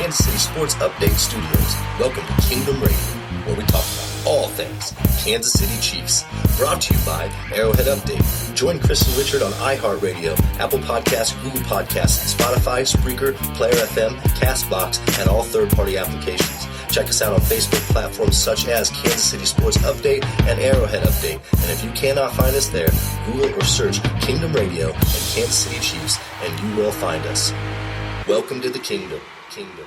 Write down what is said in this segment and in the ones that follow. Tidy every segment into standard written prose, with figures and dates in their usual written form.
Kansas City Sports Update Studios. Welcome to Kingdom Radio, where we talk about all things Kansas City Chiefs. Brought to you by Arrowhead Update. Join Chris and Richard on iHeartRadio, Apple Podcasts, Google Podcasts, Spotify, Spreaker, Player FM, CastBox, and all third-party applications. Check us out on Facebook platforms such as Kansas City Sports Update and Arrowhead Update. And if you cannot find us there, Google or search Kingdom Radio and Kansas City Chiefs, and you will find us. Welcome to the Kingdom. Kingdom.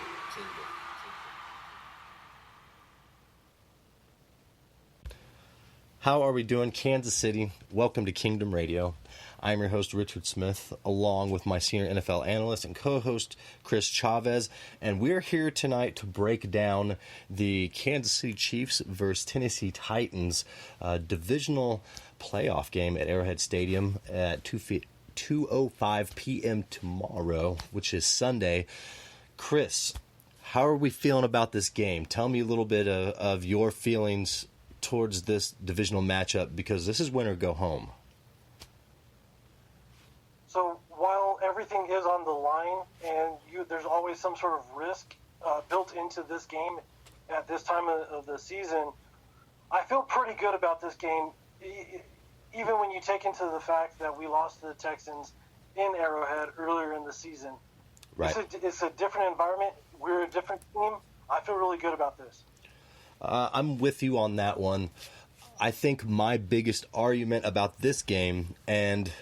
How are we doing, Kansas City? Welcome to Kingdom Radio. I'm your host, Richard Smith, along with my senior NFL analyst and co-host, Chris Chavez. And we're here tonight to break down the Kansas City Chiefs versus Tennessee Titans divisional playoff game at Arrowhead Stadium at 2:05 p.m. tomorrow, which is Sunday. Chris, how are we feeling about this game? Tell me a little bit of your feelings towards this divisional matchup, because this is win or go home. So while everything is on the line and there's always some sort of risk built into this game at this time of the season, I feel pretty good about this game, even when you take into the fact that we lost to the Texans in Arrowhead earlier in the season. Right. It's a different environment. We're a different team. I feel really good about this. I'm with you on that one. I think my biggest argument about this game, and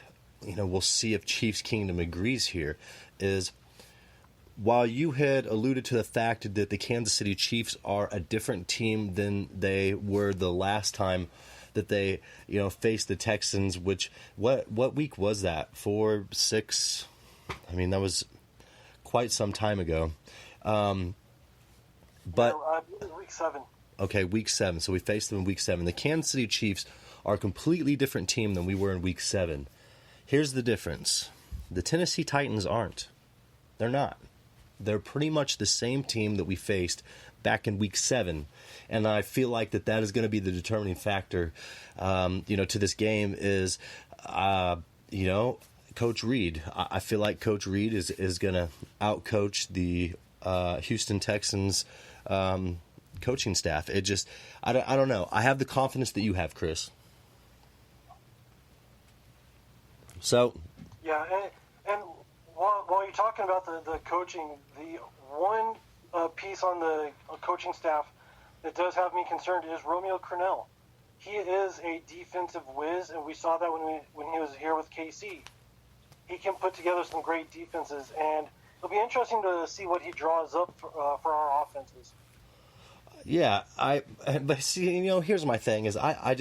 we'll see if Chiefs Kingdom agrees here, is while you had alluded to the fact that the Kansas City Chiefs are a different team than they were the last time that they faced the Texans, which what week was that? 4, 6? I mean, that was quite some time ago. But week 7. Okay, week 7. So we faced them in week 7. The Kansas City Chiefs are a completely different team than we were in week 7. Here's the difference. The Tennessee Titans aren't. They're not. They're pretty much the same team that we faced back in week 7. And I feel like that is going to be the determining factor, to this game is, Coach Reed. I feel like Coach Reed is going to outcoach the Houston Texans coaching staff. I don't know. I have the confidence that you have, Chris. So yeah, and while you're talking about the coaching, the one piece on the coaching staff that does have me concerned is Romeo Crennel. He is a defensive whiz, and we saw that when he was here with KC. He can put together some great defenses, and it'll be interesting to see what he draws up for our offenses. Yeah, but see, here's my thing is I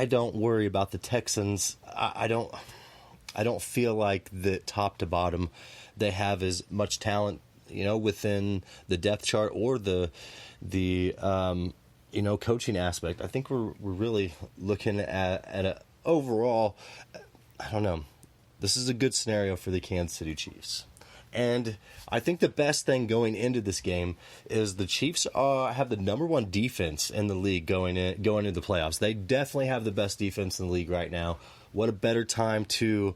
don't worry about the Texans. I don't feel like that top to bottom they have as much talent, within the depth chart or the coaching aspect. I think we're really looking at a overall. I don't know. This is a good scenario for the Kansas City Chiefs. And I think the best thing going into this game is the Chiefs have the number 1 defense in the league going into the playoffs. They definitely have the best defense in the league right now. What a better time to,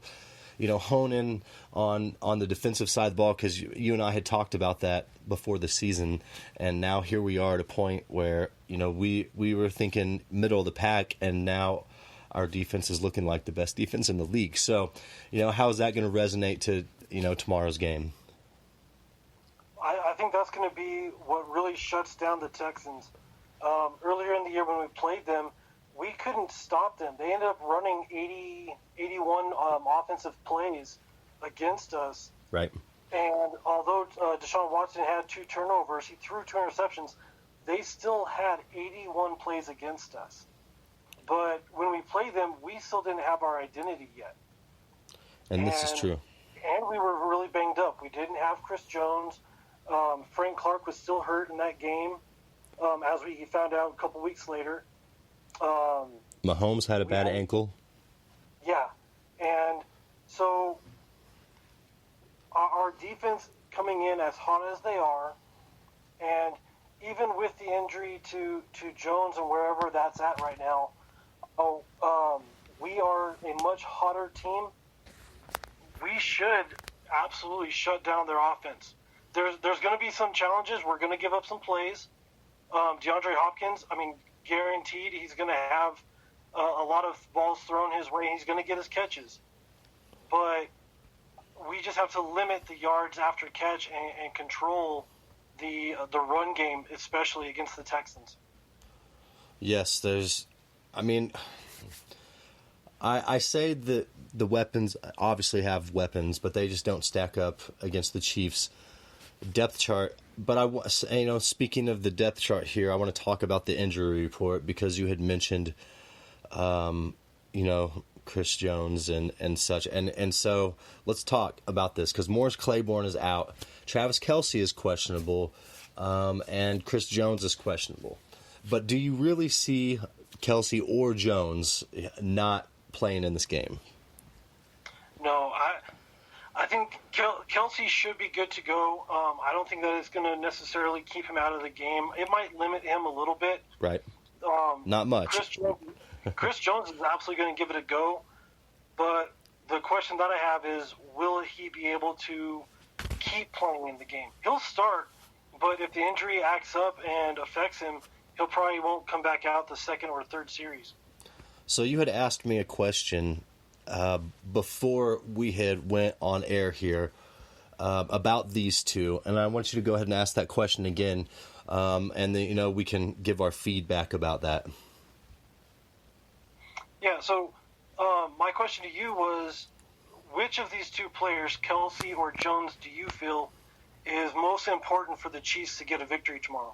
hone in on the defensive side of the ball, because you and I had talked about that before the season, and now here we are at a point where we were thinking middle of the pack, and now our defense is looking like the best defense in the league. So, how is that going to resonate to tomorrow's game? I think that's going to be what really shuts down the Texans. Earlier in the year when we played them, we couldn't stop them. They ended up running 81 offensive plays against us. Right. And although Deshaun Watson had 2 turnovers, he threw 2 interceptions, they still had 81 plays against us. But when we played them, we still didn't have our identity yet. And this is true. And we were really banged up. We didn't have Chris Jones. Frank Clark was still hurt in that game, as we found out a couple weeks later. Mahomes had a bad ankle. Yeah. And so our defense coming in as hot as they are, and even with the injury to Jones and wherever that's at right now, we are a much hotter team. We should absolutely shut down their offense. there's going to be some challenges. We're going to give up some plays. DeAndre Hopkins, I mean, guaranteed he's going to have a lot of balls thrown his way. He's going to get his catches. But we just have to limit the yards after catch and control the run game, especially against the Texans. Yes, I say that the weapons obviously have weapons, but they just don't stack up against the Chiefs' depth chart. But speaking of the depth chart here, I want to talk about the injury report because you had mentioned, Chris Jones and such, and so let's talk about this because Morris Claiborne is out, Travis Kelce is questionable, and Chris Jones is questionable. But do you really see Kelce or Jones not playing in this game? No, I think Kelce should be good to go. I don't think that it's going to necessarily keep him out of the game. It might limit him a little bit. Right. Not much. Chris Jones is absolutely going to give it a go. But the question that I have is, will he be able to keep playing in the game? He'll start, but if the injury acts up and affects him, he'll probably won't come back out the second or third series. So you had asked me a question before we had went on air here about these two, and I want you to go ahead and ask that question again, and then we can give our feedback about that. Yeah. So my question to you was, which of these two players, Kelce or Jones, do you feel is most important for the Chiefs to get a victory tomorrow?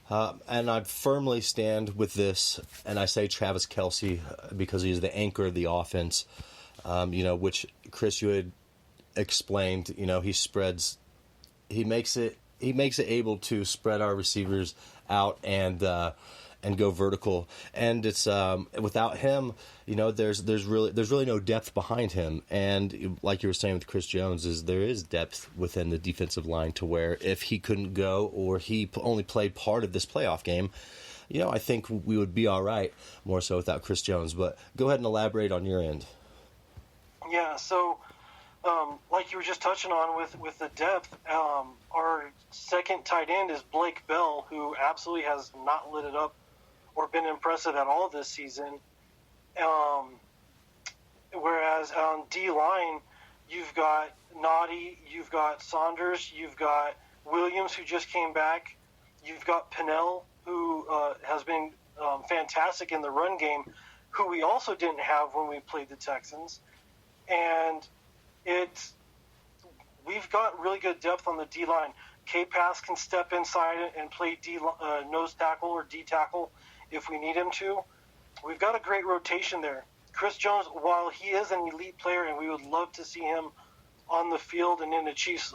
And I firmly stand with this, and I say Travis Kelce because he's the anchor of the offense, which Chris, you had explained, he makes it able to spread our receivers out and go vertical. And it's without him, there's really no depth behind him. And like you were saying with Chris Jones, there is depth within the defensive line to where if he couldn't go or he only played part of this playoff game, I think we would be all right more so without Chris Jones. But go ahead and elaborate on your end. Yeah, so like you were just touching on with the depth, our second tight end is Blake Bell, who absolutely has not lit it up or been impressive at all this season. Whereas on D-line, you've got Naughty, you've got Saunders, you've got Williams, who just came back, you've got Pennell, who has been fantastic in the run game, who we also didn't have when we played the Texans. And we've got really good depth on the D-line. K-Pass can step inside and play nose tackle or D tackle if we need him to. We've got a great rotation there. Chris Jones, while he is an elite player and we would love to see him on the field and in the Chiefs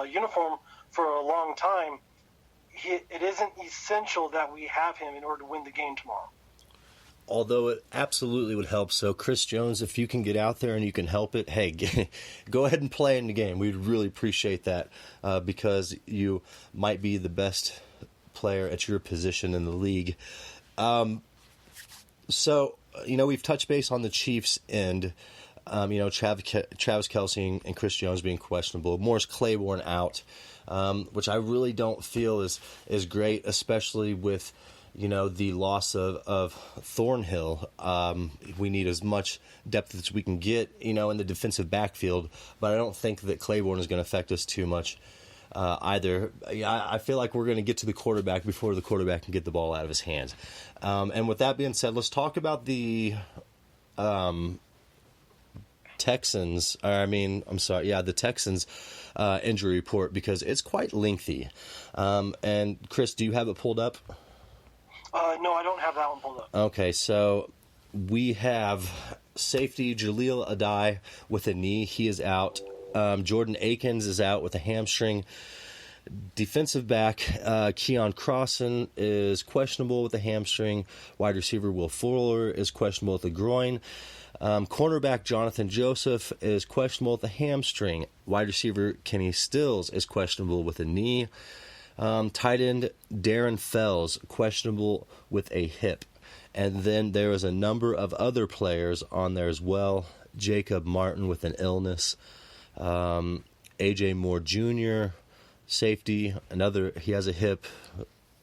uniform for a long time, it isn't essential that we have him in order to win the game tomorrow. Although it absolutely would help. So, Chris Jones, if you can get out there and you can help it, hey, go ahead and play in the game. We'd really appreciate that because you might be the best player at your position in the league. So, we've touched base on the Chiefs end. Travis Kelce and Chris Jones being questionable. Morris Claiborne out, which I really don't feel is great, especially with the loss of Thornhill. We need as much depth as we can get, in the defensive backfield, but I don't think that Claiborne is going to affect us too much either. I feel like we're going to get to the quarterback before the quarterback can get the ball out of his hands. And with that being said, let's talk about the Texans. The Texans injury report because it's quite lengthy. And Chris, do you have it pulled up? No, I don't have that one pulled up. Okay, so we have safety Jaleel Adai with a knee. He is out. Jordan Akins is out with a hamstring. Defensive back Keon Crossan is questionable with a hamstring. Wide receiver Will Fuller is questionable with a groin. Cornerback Jonathan Joseph is questionable with a hamstring. Wide receiver Kenny Stills is questionable with a knee. Tight end Darren Fells, questionable with a hip. And then there is a number of other players on there as well. Jacob Martin with an illness. A.J. Moore Jr., safety. He has a hip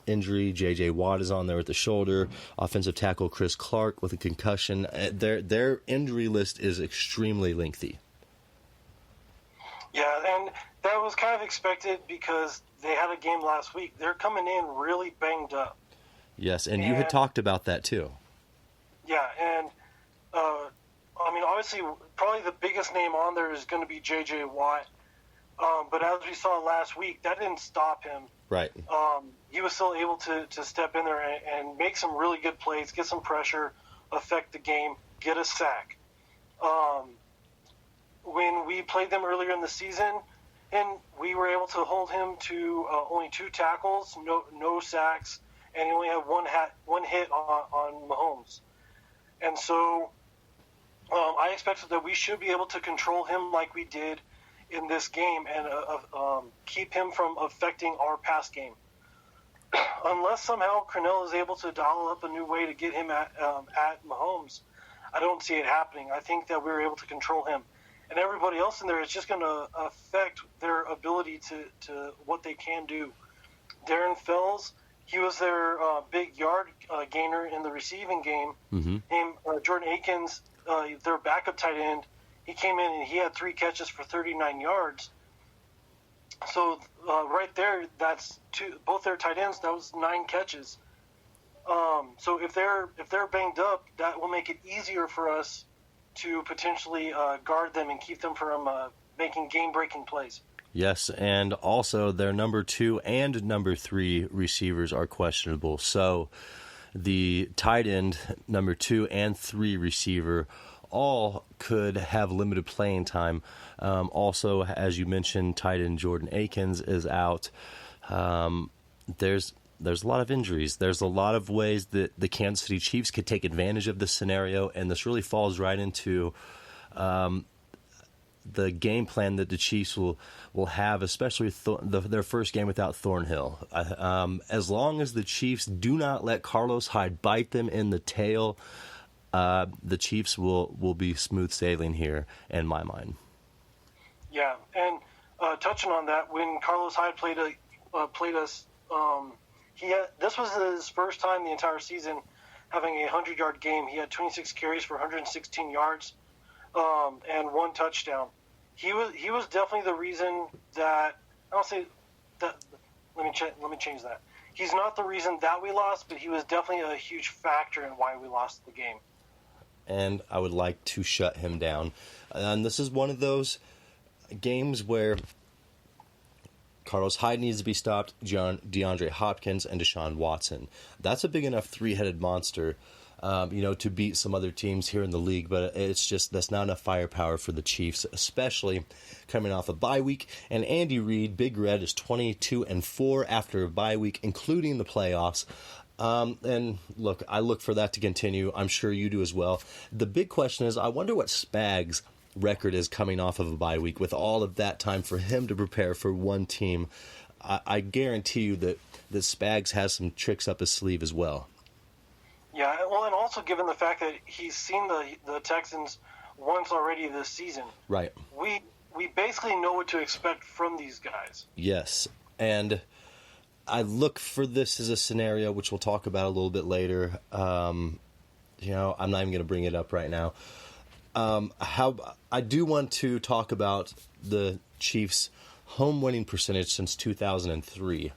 injury. J.J. Watt is on there with the shoulder. Offensive tackle Chris Clark with a concussion. Their injury list is extremely lengthy. Yeah, and that was kind of expected because they had a game last week. They're coming in really banged up. Yes, and you had talked about that too. Yeah, and obviously, probably the biggest name on there is going to be J.J. Watt. But as we saw last week, that didn't stop him. Right. He was still able to step in there and make some really good plays, get some pressure, affect the game, get a sack. When we played them earlier in the season, and we were able to hold him to only 2 tackles, no sacks, and he only had one hit on Mahomes. And so I expected that we should be able to control him like we did in this game and keep him from affecting our pass game. Unless somehow Crennel is able to dial up a new way to get him at Mahomes, I don't see it happening. I think that we were able to control him. And everybody else in there is just going to affect their ability to what they can do. Darren Fells, he was their big yard gainer in the receiving game. Mm-hmm. Jordan Akins, their backup tight end, he came in and he had 3 catches for 39 yards. So right there, that's both their tight ends. That was 9 catches. So if they're banged up, that will make it easier for us to potentially guard them and keep them from making game-breaking plays. Yes, and also their number 2 and number 3 receivers are questionable. So the tight end, number 2 and 3 receiver, all could have limited playing time. Also, as you mentioned, tight end Jordan Akins is out. There's a lot of injuries. There's a lot of ways that the Kansas City Chiefs could take advantage of this scenario, and this really falls right into the game plan that the Chiefs will have, especially their first game without Thornhill. As long as the Chiefs do not let Carlos Hyde bite them in the tail, the Chiefs will be smooth sailing here, in my mind. Yeah, and touching on that, when Carlos Hyde played us, this was his first time the entire season having a 100-yard game. He had 26 carries for 116 yards and 1 touchdown. He was definitely the reason that I don't say that. Let me change that. He's not the reason that we lost, but he was definitely a huge factor in why we lost the game. And I would like to shut him down. And this is one of those games where Carlos Hyde needs to be stopped, DeAndre Hopkins, and Deshaun Watson. That's a big enough 3-headed monster, to beat some other teams here in the league, but that's not enough firepower for the Chiefs, especially coming off a bye week. And Andy Reid, Big Red, is 22-4 after a bye week, including the playoffs. And look, I look for that to continue. I'm sure you do as well. The big question is, I wonder what Spags' record is coming off of a bye week with all of that time for him to prepare for one team. I guarantee you that Spags has some tricks up his sleeve as well. Yeah, well, and also given the fact that he's seen the Texans once already this season. Right. We basically know what to expect from these guys. Yes, and I look for this as a scenario, which we'll talk about a little bit later. I'm not even going to bring it up right now. I do want to talk about the Chiefs' home winning percentage since 2003.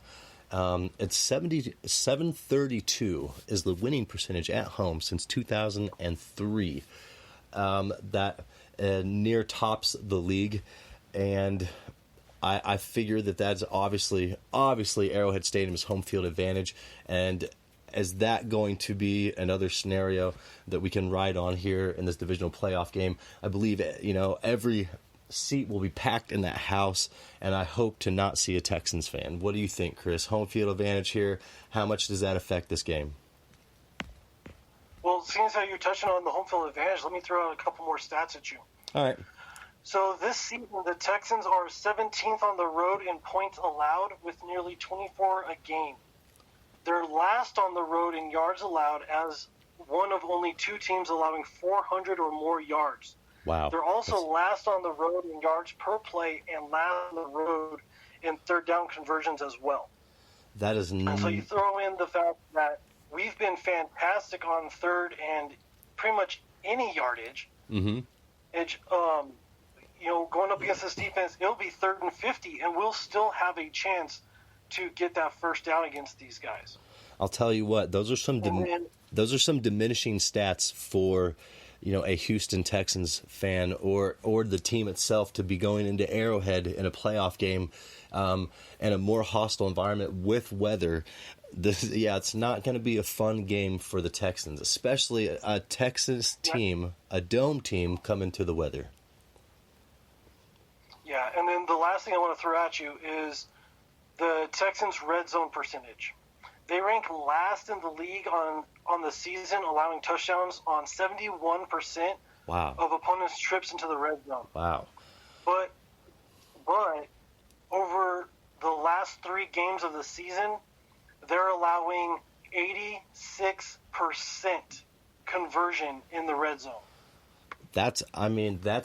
It's 732 is the winning percentage at home since 2003. That near tops the league, and I figure that's obviously Arrowhead Stadium's home field advantage, and is that going to be another scenario that we can ride on here in this divisional playoff game? I believe every seat will be packed in that house, and I hope to not see a Texans fan. What do you think, Chris? Home field advantage here. How much does that affect this game? Well, seeing as how you're touching on the home field advantage, let me throw out a couple more stats at you. All right. So this season, the Texans are 17th on the road in points allowed with nearly 24 a game. They're last on the road in yards allowed as one of only 2 teams allowing 400 or more yards. Wow. They're also last on the road in yards per play and last on the road in third down conversions as well. That is. And so you throw in the fact that we've been fantastic on third and pretty much any yardage. Mm-hmm. It's, going up against this defense, it'll be 3rd and 50, and we'll still have a chance to get that first down against these guys. I'll tell you what; those are some diminishing stats for, a Houston Texans fan or the team itself to be going into Arrowhead in a playoff game, and a more hostile environment with weather. It's not going to be a fun game for the Texans, especially a Texas team, a dome team, coming to the weather. Yeah, and then the last thing I want to throw at you is the Texans' red zone percentage. They rank last in the league on the season, allowing touchdowns on 71% of opponents' trips into the red zone. Wow. But over the last 3 games of the season, they're allowing 86% conversion in the red zone. That's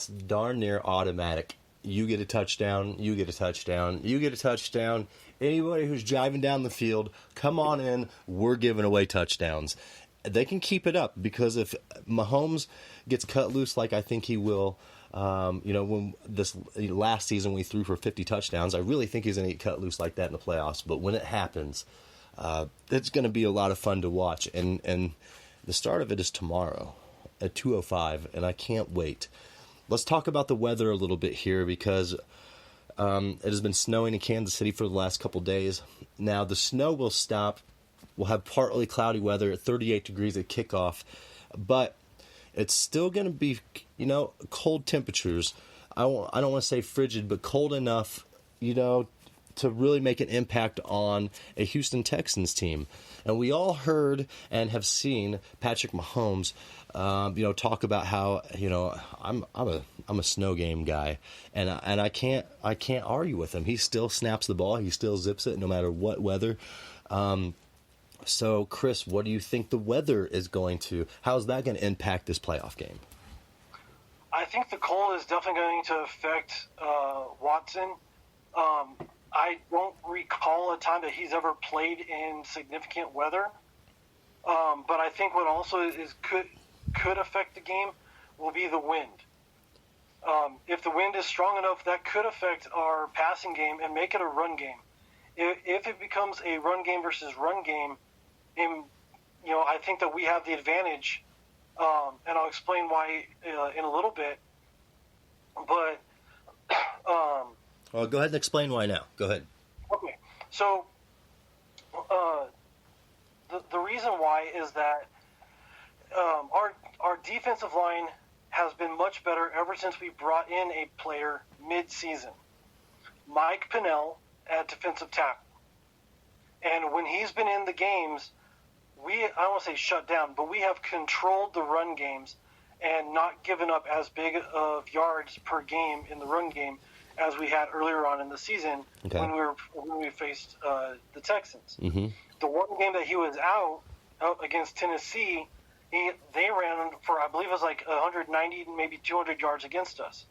darn near automatic. You get a touchdown, you get a touchdown, you get a touchdown. Anybody who's driving down the field, come on in, we're giving away touchdowns. They can keep it up, because if Mahomes gets cut loose like I think he will, when this last season we threw for 50 touchdowns, I really think he's going to get cut loose like that in the playoffs. But when it happens, it's going to be a lot of fun to watch. And the start of it is tomorrow at 2:05, and I can't wait. Let's talk about the weather a little bit here, because it has been snowing in Kansas City for the last couple days. Now, the snow will stop. We'll have partly cloudy weather at 38 degrees at kickoff, but it's still going to be, cold temperatures. I don't want to say frigid, but cold enough, to really make an impact on a Houston Texans team. And we all heard and have seen Patrick Mahomes, talk about how, I'm a snow game guy, and I can't argue with him. He still snaps the ball, he still zips it no matter what weather. So, Chris, what do you think the weather is how's that going to impact this playoff game? I think the cold is definitely going to affect Watson. I don't recall a time that he's ever played in significant weather. But I think what also could affect the game will be the wind. If the wind is strong enough, that could affect our passing game and make it a run game. If it becomes a run game versus run game, I think that we have the advantage, and I'll explain why in a little bit. But well, go ahead and explain why now. Go ahead. Okay, so the reason why is that our defensive line has been much better ever since we brought in a player mid-season, Mike Pennell at defensive tackle. And when he's been in the games, I don't want to say shut down, but we have controlled the run games and not given up as big of yards per game in the run game as we had earlier on in the season when we faced the Texans. Mm-hmm. The one game that he was out against Tennessee, they ran for, I believe it was like 190, maybe 200 yards against us.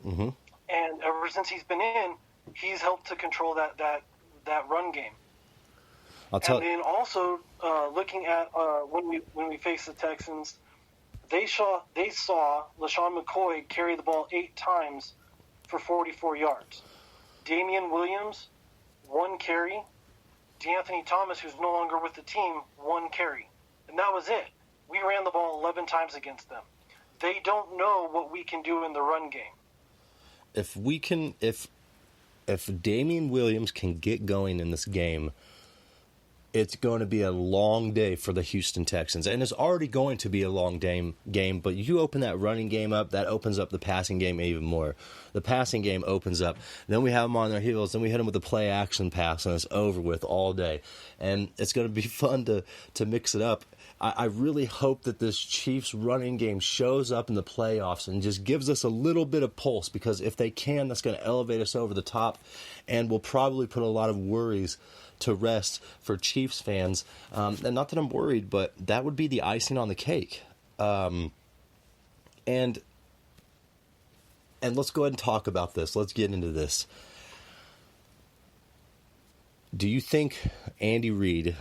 Mm-hmm. And ever since he's been in, he's helped to control that run game. And then also looking at when we faced the Texans, they saw LaShawn McCoy carry the ball 8 times for 44 yards. Damian Williams, 1 carry. D'Anthony Thomas, who's no longer with the team, 1 carry. And that was it. We ran the ball 11 times against them. They don't know what we can do in the run game. If Damian Williams can get going in this game, it's going to be a long day for the Houston Texans. And it's already going to be a long game, but you open that running game up, that opens up the passing game even more. The passing game opens up. Then we have them on their heels. Then we hit them with a play-action pass, and it's over with all day. And it's going to be fun to mix it up. I really hope that this Chiefs running game shows up in the playoffs and just gives us a little bit of pulse, because if they can, that's going to elevate us over the top and will probably put a lot of worries to rest for Chiefs fans. And not that I'm worried, but that would be the icing on the cake. And and let's go ahead and talk about this. Let's get into this. Do you think Andy Reid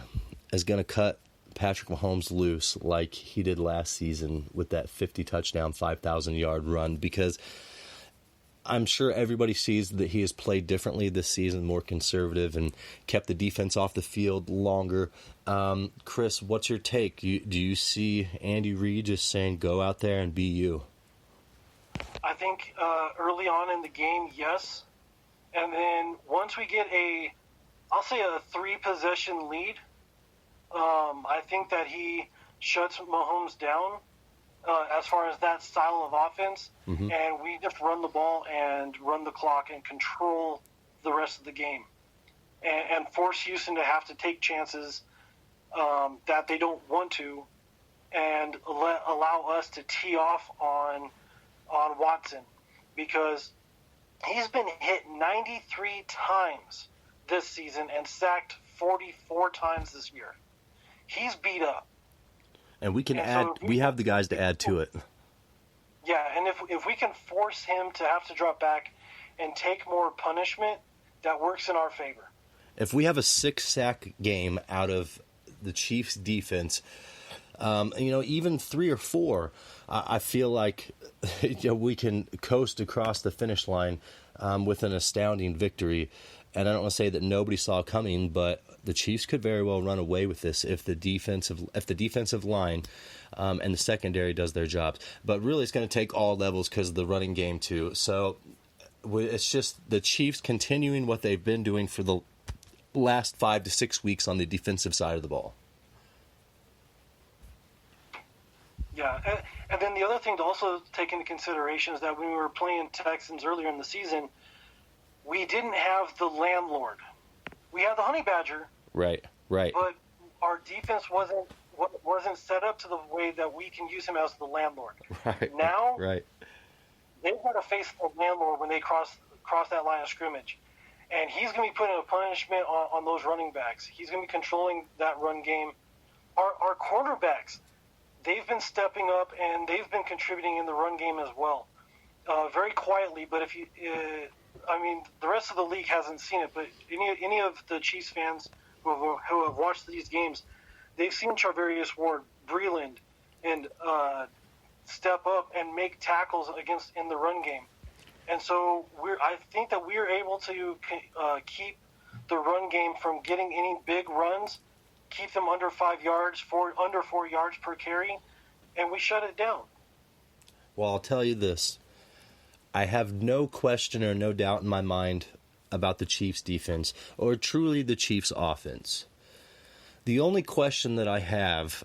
is going to cut Patrick Mahomes loose like he did last season with that 50 touchdown, 5,000-yard run? Because I'm sure everybody sees that he has played differently this season, more conservative, and kept the defense off the field longer. Chris, what's your take? Do you see Andy Reid just saying, go out there and be you? I think early on in the game, yes. And then once we get I'll say a 3-possession lead, I think that he shuts Mahomes down as far as that style of offense, and we just run the ball and run the clock and control the rest of the game, and force Houston to have to take chances that they don't want to, and allow us to tee off on Watson, because he's been hit 93 times this season and sacked 44 times this year. He's beat up. And we can add. So we have the guys to add to it. Yeah, and if we can force him to have to drop back and take more punishment, that works in our favor. If we have a 6-sack game out of the Chiefs' defense, even 3 or 4, I feel like we can coast across the finish line with an astounding victory. And I don't want to say that nobody saw it coming, but the Chiefs could very well run away with this if the defensive line and the secondary does their jobs. But really, it's going to take all levels because of the running game too. So it's just the Chiefs continuing what they've been doing for the last 5 to 6 weeks on the defensive side of the ball. Yeah, and then the other thing to also take into consideration is that when we were playing Texans earlier in the season, we didn't have the landlord. We had the honey badger. Right. But our defense wasn't set up to the way that we can use him as the landlord. Right. Now, right. They've got to face the landlord when they cross that line of scrimmage. And he's going to be putting a punishment on those running backs. He's going to be controlling that run game. Our cornerbacks, they've been stepping up and they've been contributing in the run game as well. Very quietly, but the rest of the league hasn't seen it, but any of the Chiefs fans who have watched these games, they've seen Charvarius Ward, Breeland, and step up and make tackles in the run game. And so I think that we're able to keep the run game from getting any big runs, keep them under 5 yards, under 4 yards per carry, and we shut it down. Well, I'll tell you this. I have no question or no doubt in my mind about the Chiefs' defense or truly the Chiefs' offense. The only question that I have,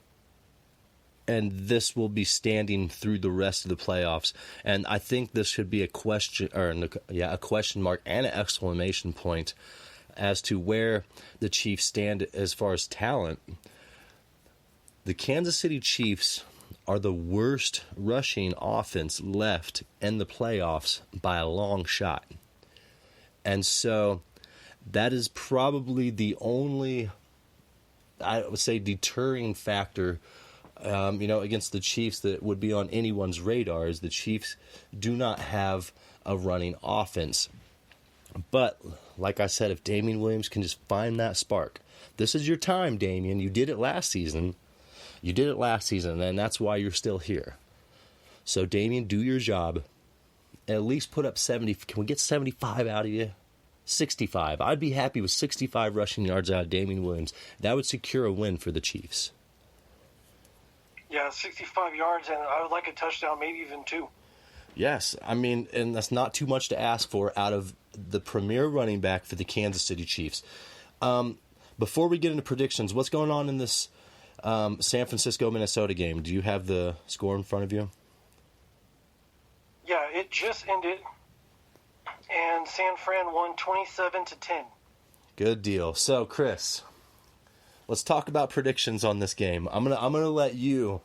and this will be standing through the rest of the playoffs, and I think this should be a question mark and an exclamation point as to where the Chiefs stand as far as talent. The Kansas City Chiefs are the worst rushing offense left in the playoffs by a long shot. And so that is probably the only, I would say, deterring factor against the Chiefs that would be on anyone's radar, is the Chiefs do not have a running offense. But, like I said, if Damian Williams can just find that spark, this is your time, Damian. You did it last season. And that's why you're still here. So, Damian, do your job. At least put up 70. Can we get 75 out of you? 65. I'd be happy with 65 rushing yards out of Damian Williams. That would secure a win for the Chiefs. Yeah, 65 yards, and I would like a touchdown, maybe even 2. Yes, and that's not too much to ask for out of the premier running back for the Kansas City Chiefs. Before we get into predictions, what's going on in this San Francisco-Minnesota game? Do you have the score in front of you? Yeah, it just ended, and San Fran won 27-10. Good deal. So, Chris, let's talk about predictions on this game. I'm gonna let you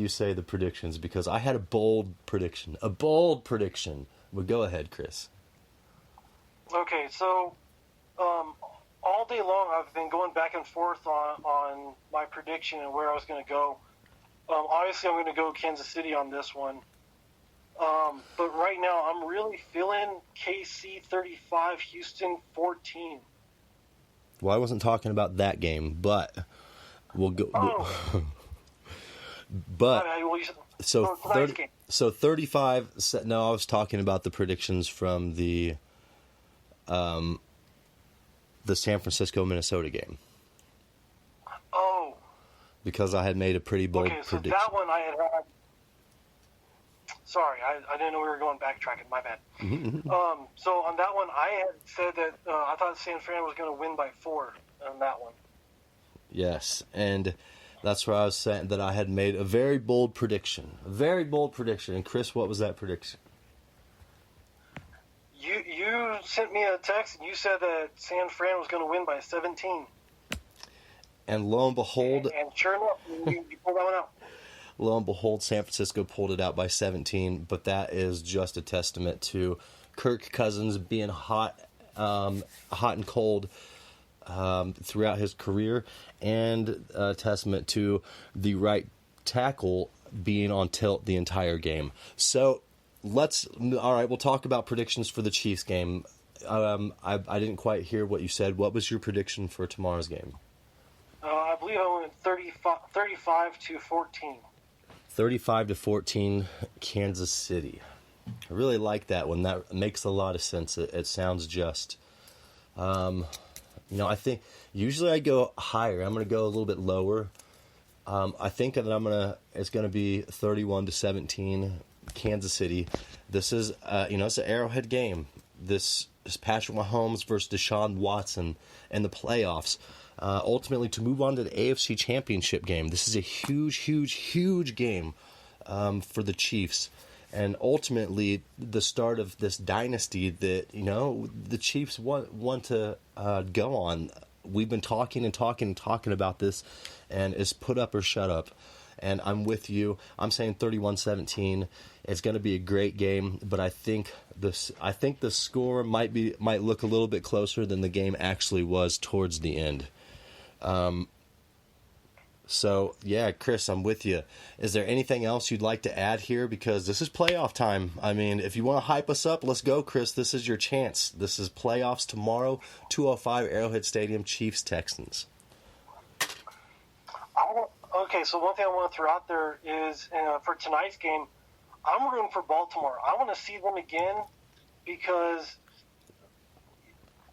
say the predictions because I had a bold prediction. Well, go ahead, Chris. Okay, so all day long I've been going back and forth on my prediction and where I was going to go. Obviously, I'm going to go Kansas City on this one. But right now, I'm really feeling KC 35, Houston 14. Well, I wasn't talking about that game, but we'll go. Oh. But Well, so tonight's game. 35. No, I was talking about the predictions from the San Francisco Minnesota game. Oh. Because I had made a pretty bold so prediction. That one I had. Sorry, I didn't know we were going backtracking. My bad. So on that one, I had said that I thought San Fran was going to win by 4 on that one. Yes, and that's where I was saying that I had made a very bold prediction. A very bold prediction. And Chris, what was that prediction? You sent me a text and you said that San Fran was going to win by 17. And lo and behold... And sure enough, you pulled that one out. Lo and behold, San Francisco pulled it out by 17, but that is just a testament to Kirk Cousins being hot and cold throughout his career, and a testament to the right tackle being on tilt the entire game. So all right, we'll talk about predictions for the Chiefs game. I didn't quite hear what you said. What was your prediction for tomorrow's game? I believe I went 35 to 14. 35-14, Kansas City. I really like that one. That makes a lot of sense. It sounds just. I think usually I go higher. I'm going to go a little bit lower. I think that it's going to be 31-17, Kansas City. This is, it's an Arrowhead game. This is Patrick Mahomes versus Deshaun Watson in the playoffs. Ultimately, to move on to the AFC Championship game. This is a huge, huge, huge game for the Chiefs. And ultimately, the start of this dynasty that, the Chiefs want to go on. We've been talking about this, and it's put up or shut up. And I'm with you. I'm saying 31-17. It's going to be a great game, but I think the score might look a little bit closer than the game actually was towards the end. So, yeah, Chris, I'm with you. Is there anything else you'd like to add here? Because this is playoff time. I mean, if you want to hype us up, let's go, Chris. This is your chance. This is playoffs tomorrow, 2:05 Arrowhead Stadium, Chiefs-Texans. Okay, so one thing I want to throw out there is for tonight's game, I'm rooting for Baltimore. I want to see them again because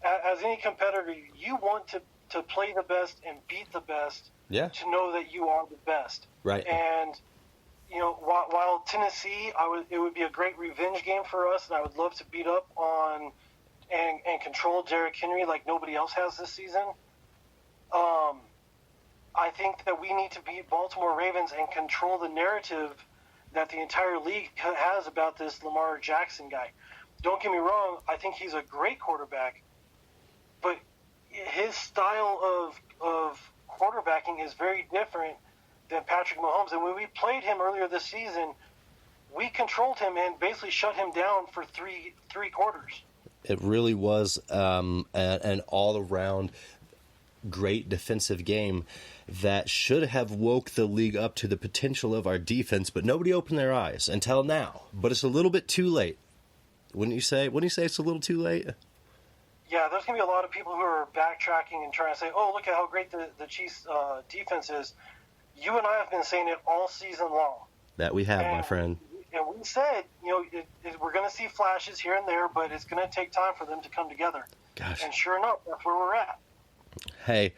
as any competitor, you want to play the best and beat the best. Yeah. To know that you are the best. Right. And, while Tennessee, it would be a great revenge game for us, and I would love to beat up on and control Derrick Henry like nobody else has this season. I think that we need to beat Baltimore Ravens and control the narrative that the entire league has about this Lamar Jackson guy. Don't get me wrong, I think he's a great quarterback, but his style of quarterbacking is very different than Patrick Mahomes. And when we played him earlier this season, we controlled him and basically shut him down for three quarters. It really was an all-around great defensive game that should have woke the league up to the potential of our defense, but nobody opened their eyes until now. But it's a little bit too late. Wouldn't you say it's a little too late? Yeah, there's going to be a lot of people who are backtracking and trying to say, oh, look at how great the Chiefs' defense is. You and I have been saying it all season long. That we have, my friend. And we said, we're going to see flashes here and there, but it's going to take time for them to come together. Gosh. And sure enough, that's where we're at. Hey,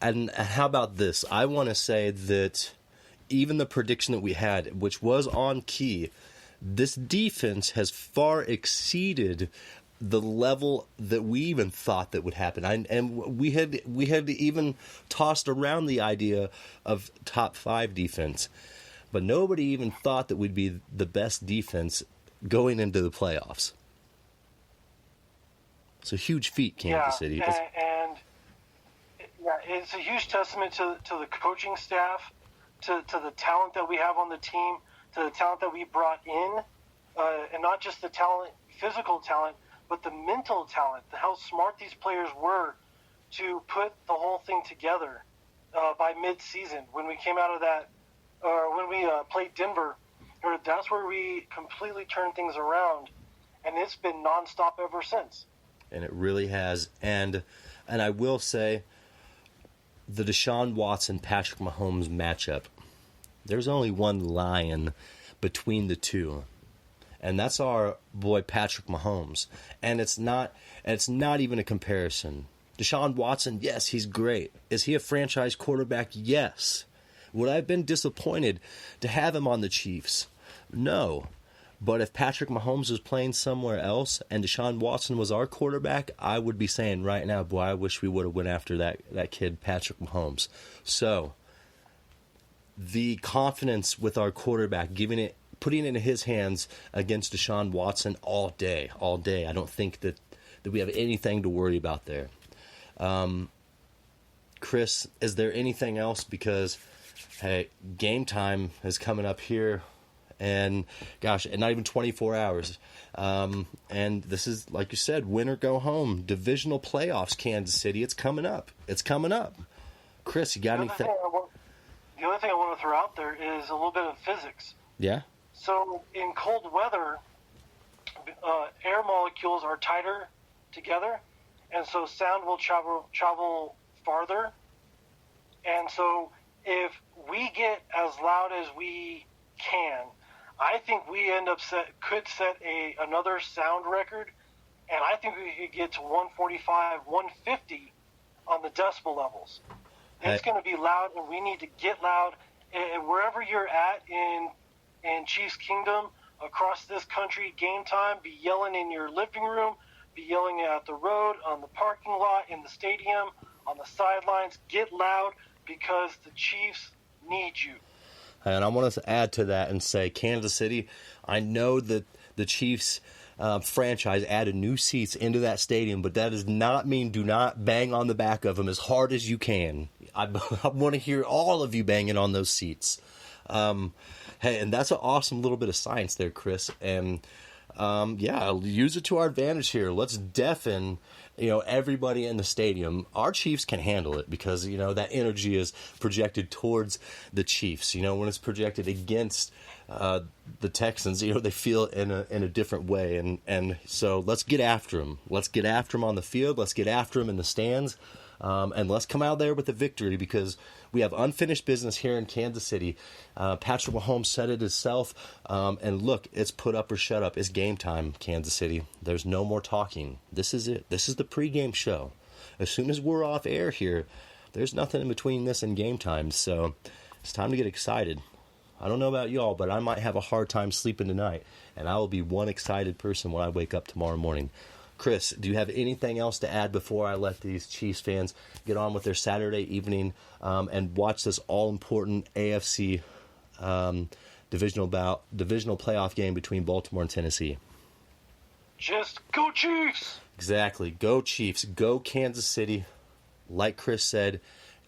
and how about this? I want to say that even the prediction that we had, which was on key, this defense has far exceeded the level that we even thought that would happen. And we had even tossed around the idea of top 5 defense, but nobody even thought that we'd be the best defense going into the playoffs. It's a huge feat, Kansas City. And it's a huge testament to the coaching staff, to the talent that we have on the team, to the talent that we brought in, and not just the talent, physical talent, but the mental talent, how smart these players were to put the whole thing together by mid-season. When we came out of that, or when we played Denver, That's where we completely turned things around, and it's been nonstop ever since. And it really has. And I will say, the Deshaun Watson-Patrick Mahomes matchup, there's only one lion between the two, and that's our boy Patrick Mahomes. And it's not even a comparison. Deshaun Watson, yes, he's great. Is he a franchise quarterback? Yes. Would I have been disappointed to have him on the Chiefs? No. But if Patrick Mahomes was playing somewhere else and Deshaun Watson was our quarterback, I would be saying right now, boy, I wish we would have went after that kid, Patrick Mahomes. So, the confidence with our quarterback, putting it in his hands against Deshaun Watson all day. I don't think that we have anything to worry about there. Chris, is there anything else? Because, hey, game time is coming up here. And, gosh, not even 24 hours. And this is, like you said, win or go home. Divisional playoffs, Kansas City. It's coming up. Chris, you got anything? The other thing I want to throw out there is a little bit of physics. Yeah? So, in cold weather, air molecules are tighter together, and so sound will travel farther. And so, if we get as loud as we can, I think we could set another sound record, and I think we could get to 145, 150 on the decibel levels. It's going to be loud, and we need to get loud. And wherever you're at in Chiefs Kingdom, across this country, game time, be yelling in your living room, be yelling at the road, on the parking lot, in the stadium, on the sidelines. Get loud because the Chiefs need you. And I want to add to that and say, Kansas City, I know that the Chiefs franchise added new seats into that stadium, but that does not mean do not bang on the back of them as hard as you can. I want to hear all of you banging on those seats. Hey, and that's an awesome little bit of science there, Chris. And, I'll use it to our advantage here. Let's deafen everybody in the stadium. Our Chiefs can handle it because, that energy is projected towards the Chiefs. When it's projected against the Texans, they feel it in a different way. And so let's get after them. Let's get after them on the field. Let's get after them in the stands. And let's come out there with a victory because we have unfinished business here in Kansas City. Patrick Mahomes said it himself. And look, it's put up or shut up. It's game time, Kansas City. There's no more talking. This is it. This is the pregame show. As soon as we're off air here, there's nothing in between this and game time. So it's time to get excited. I don't know about y'all, but I might have a hard time sleeping tonight. And I will be one excited person when I wake up tomorrow morning. Chris, do you have anything else to add before I let these Chiefs fans get on with their Saturday evening and watch this all-important AFC divisional playoff game between Baltimore and Tennessee? Just go Chiefs! Exactly. Go Chiefs. Go Kansas City. Like Chris said,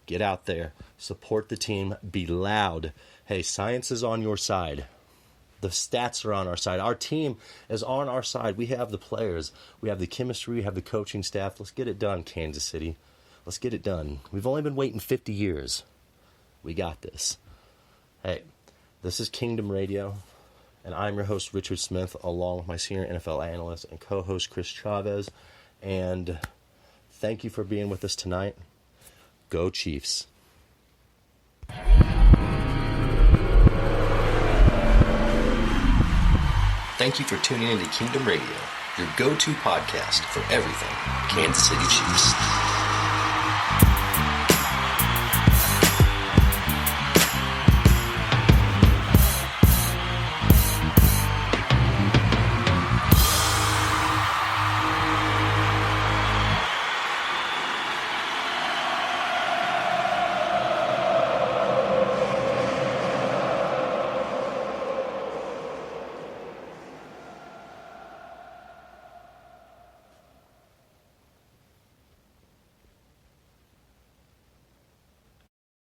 get out there. Support the team. Be loud. Hey, science is on your side. The stats are on our side. Our team is on our side. We have the players. We have the chemistry. We have the coaching staff. Let's get it done, Kansas City. Let's get it done. We've only been waiting 50 years. We got this. Hey, this is Kingdom Radio, and I'm your host, Richard Smith, along with my senior NFL analyst and co-host, Chris Chavez. And thank you for being with us tonight. Go Chiefs. Thank you for tuning in to Kingdom Radio, your go-to podcast for everything Kansas City Chiefs.